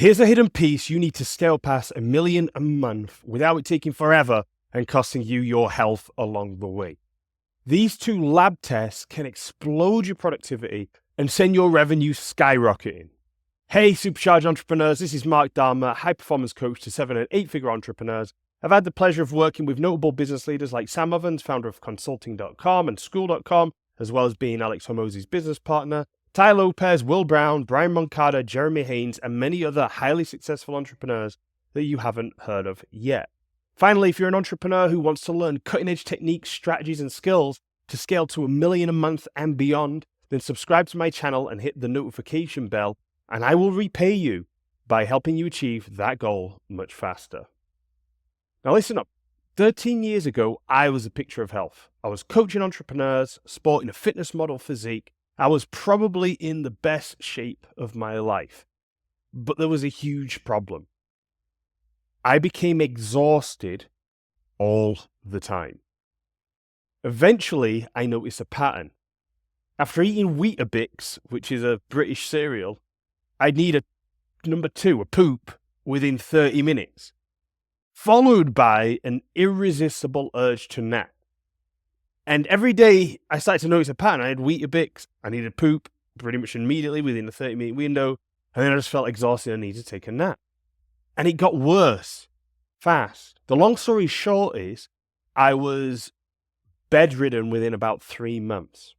Here's a hidden piece you need to scale past 1 million a month without it taking forever and costing you your health along the way. These 2 lab tests can explode your productivity and send your revenue skyrocketing. Hey, Supercharged Entrepreneurs, this is Dhamma, high performance coach to 7- and 8-figure entrepreneurs. I've had the pleasure of working with notable business leaders like Sam Ovens, founder of consulting.com and school.com, as well as being Alex Hormozi's business partner, Tai Lopez, Will Brown, Brian Moncada, Jeremy Haynes, and many other highly successful entrepreneurs that you haven't heard of yet. Finally, if you're an entrepreneur who wants to learn cutting-edge techniques, strategies, and skills to scale to 1 million a month and beyond, then subscribe to my channel and hit the notification bell, and I will repay you by helping you achieve that goal much faster. Now listen up. 13 years ago, I was a picture of health. I was coaching entrepreneurs, sporting a fitness model physique. I was probably in the best shape of my life. But there was a huge problem. I became exhausted all the time. Eventually, I noticed a pattern. After eating Weetabix, which is a British cereal, I'd need a poop, within 30 minutes, followed by an irresistible urge to nap. And every day, I started to notice a pattern. I had Weetabix, I needed poop pretty much immediately within a 30-minute window, and then I just felt exhausted and needed to take a nap. And it got worse, fast. The long story short is, I was bedridden within about 3 months.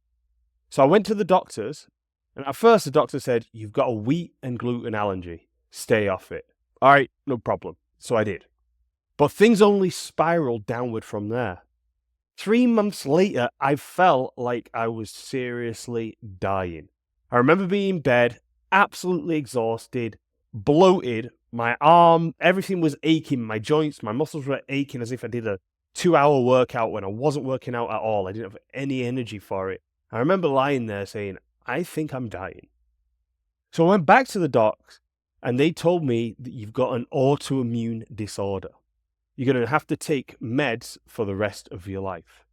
So I went to the doctors, and at first the doctor said, "You've got a wheat and gluten allergy. Stay off it." All right, no problem. So I did. But things only spiraled downward from there. 3 months later, I felt like I was seriously dying. I remember being in bed, absolutely exhausted, bloated, my arm, everything was aching, my joints, my muscles were aching as if I did a 2-hour workout when I wasn't working out at all. I didn't have any energy for it. I remember lying there saying, I think I'm dying. So I went back to the docs and they told me that you've got an autoimmune disorder. You're going to have to take meds for the rest of your life.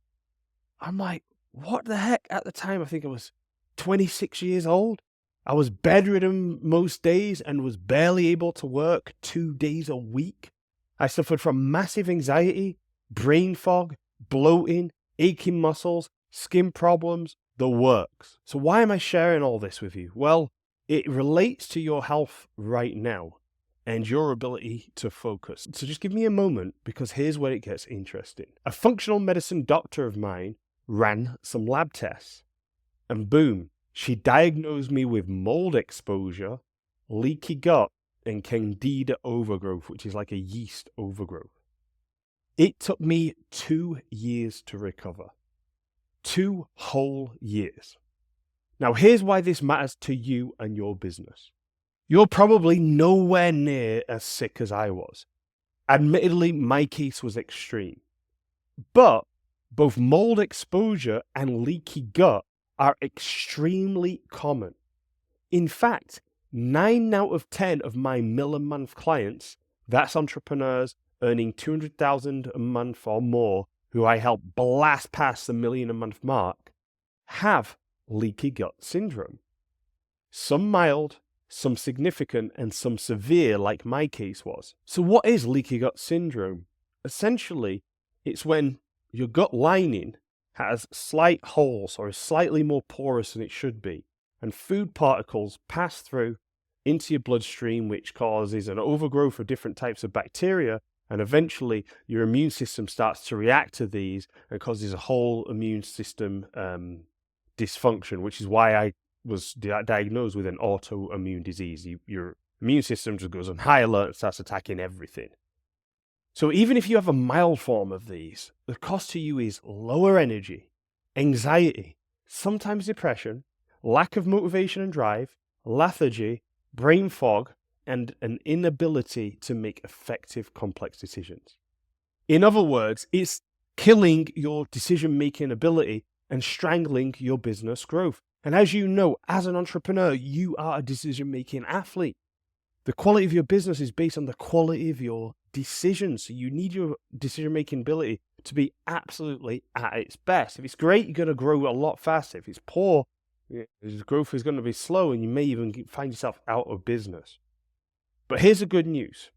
I'm like, what the heck? At the time, I think I was 26 years old. I was bedridden most days and was barely able to work 2 days a week. I suffered from massive anxiety, brain fog, bloating, aching muscles, skin problems, the works. So why am I sharing all this with you? Well, it relates to your health right now and your ability to focus. So just give me a moment, because here's where it gets interesting. A functional medicine doctor of mine ran some lab tests, and boom, she diagnosed me with mold exposure, leaky gut, and candida overgrowth, which is like a yeast overgrowth. It took me 2 years to recover. 2 whole years. Now here's why this matters to you and your business. You're probably nowhere near as sick as I was. Admittedly, my case was extreme. But both mold exposure and leaky gut are extremely common. In fact, 9 out of 10 of my mill-a-month clients, that's entrepreneurs earning $200,000 a month or more, who I help blast past the $1 million a month mark, have leaky gut syndrome. Some mild, some significant, and some severe, like my case was. So what is leaky gut syndrome? Essentially, it's when your gut lining has slight holes or is slightly more porous than it should be, and food particles pass through into your bloodstream, which causes an overgrowth of different types of bacteria, and eventually your immune system starts to react to these and causes a whole immune system dysfunction, which is why I was diagnosed with an autoimmune disease. Your immune system just goes on high alert and starts attacking everything. So even if you have a mild form of these, the cost to you is lower energy, anxiety, sometimes depression, lack of motivation and drive, lethargy, brain fog, and an inability to make effective, complex decisions. In other words, it's killing your decision-making ability and strangling your business growth. And as you know, as an entrepreneur, you are a decision-making athlete. The quality of your business is based on the quality of your decisions. So you need your decision-making ability to be absolutely at its best. If it's great, you're going to grow a lot faster. If it's poor, growth is going to be slow, and you may even find yourself out of business. But here's the good news.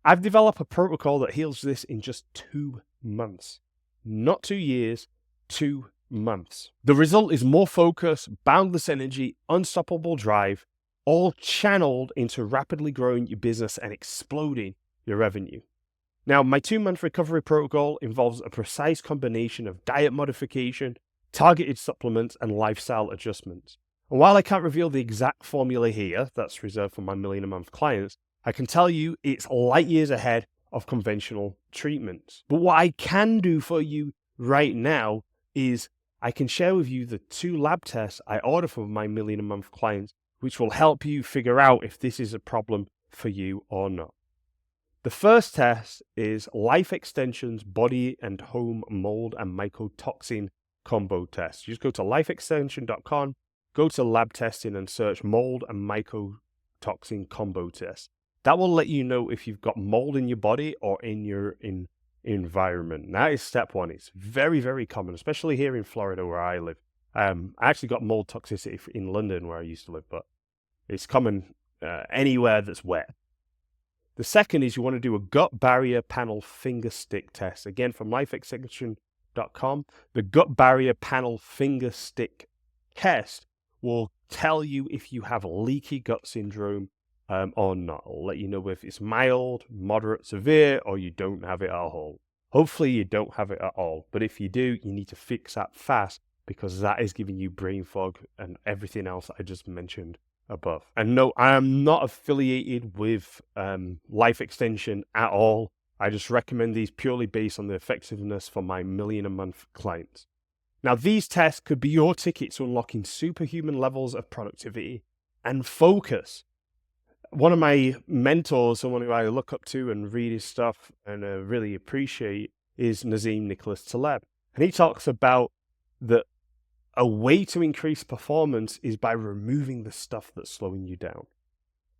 I've developed a protocol that heals this in just 2 months. Not 2 years, 2 months. The result is more focus, boundless energy, unstoppable drive, all channeled into rapidly growing your business and exploding your revenue. Now, my 2-month recovery protocol involves a precise combination of diet modification, targeted supplements, and lifestyle adjustments. And while I can't reveal the exact formula here, that's reserved for my million-a-month clients, I can tell you it's light years ahead of conventional treatments. But what I can do for you right now is I can share with you the 2 lab tests I order for my million-a-month clients, which will help you figure out if this is a problem for you or not. The first test is Life Extension's Body and Home Mold and Mycotoxin Combo Test. You just go to lifeextension.com, go to lab testing and search mold and mycotoxin combo test. That will let you know if you've got mold in your body or in your environment. That is step 1. It's very, very common, especially here in Florida where I live. I actually got mold toxicity in London where I used to live, but it's common anywhere that's wet. The second is you want to do a gut barrier panel finger stick test. Again, from lifeextension.com, the gut barrier panel finger stick test will tell you if you have leaky gut syndrome or not. It'll let you know if it's mild, moderate, severe, or you don't have it at all. Hopefully you don't have it at all. But if you do, you need to fix that fast because that is giving you brain fog and everything else I just mentioned above. And no, I am not affiliated with Life Extension at all. I just recommend these purely based on the effectiveness for my million-a-month clients. Now, these tests could be your ticket to unlocking superhuman levels of productivity and focus. One of my mentors, someone who I look up to and read his stuff and really appreciate, is Nazim Nicholas Taleb. And he talks about that a way to increase performance is by removing the stuff that's slowing you down.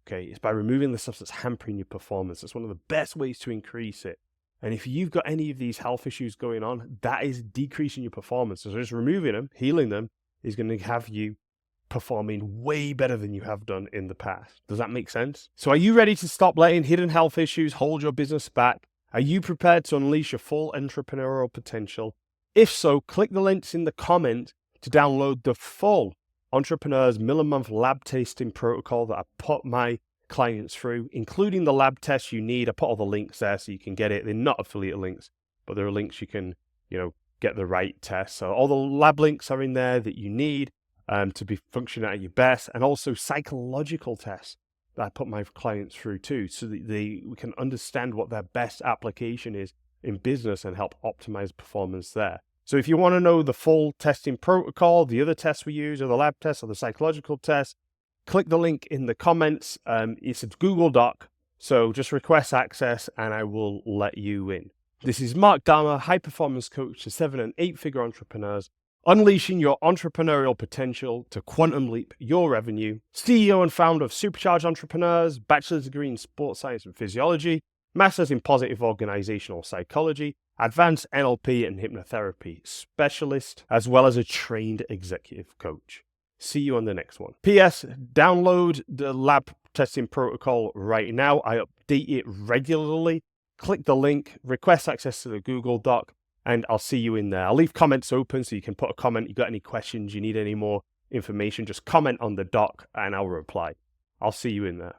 Okay, it's by removing the stuff that's hampering your performance. That's one of the best ways to increase it. And if you've got any of these health issues going on, that is decreasing your performance. So just removing them, healing them, is going to have you performing way better than you have done in the past. Does that make sense? So are you ready to stop letting hidden health issues hold your business back? Are you prepared to unleash your full entrepreneurial potential? If so, click the links in the comment to download the full Entrepreneur's Million-a-Month Lab Tasting Protocol that I put my clients through, including the lab tests you need. I put all the links there so you can get it. They're not affiliate links, but there are links you can, get the right test. So all the lab links are in there that you need to be functioning at your best, and also psychological tests that I put my clients through too, so that we can understand what their best application is in business and help optimize performance there. So if you want to know the full testing protocol, the other tests we use, or the lab tests, or the psychological tests, click the link in the comments. It's a Google Doc, so just request access and I will let you in. This is Mark Dhamma, high performance coach to 7- and 8-figure entrepreneurs, unleashing your entrepreneurial potential to quantum leap your revenue. CEO and founder of Supercharged Entrepreneurs, bachelor's degree in sports science and physiology, master's in positive organizational psychology, advanced NLP and hypnotherapy specialist, as well as a trained executive coach. See you on the next one. P.S. Download the lab testing protocol right now. I update it regularly. Click the link, request access to the Google Doc, and I'll see you in there. I'll leave comments open so you can put a comment. You got any questions, you need any more information, just comment on the doc and I'll reply. I'll see you in there.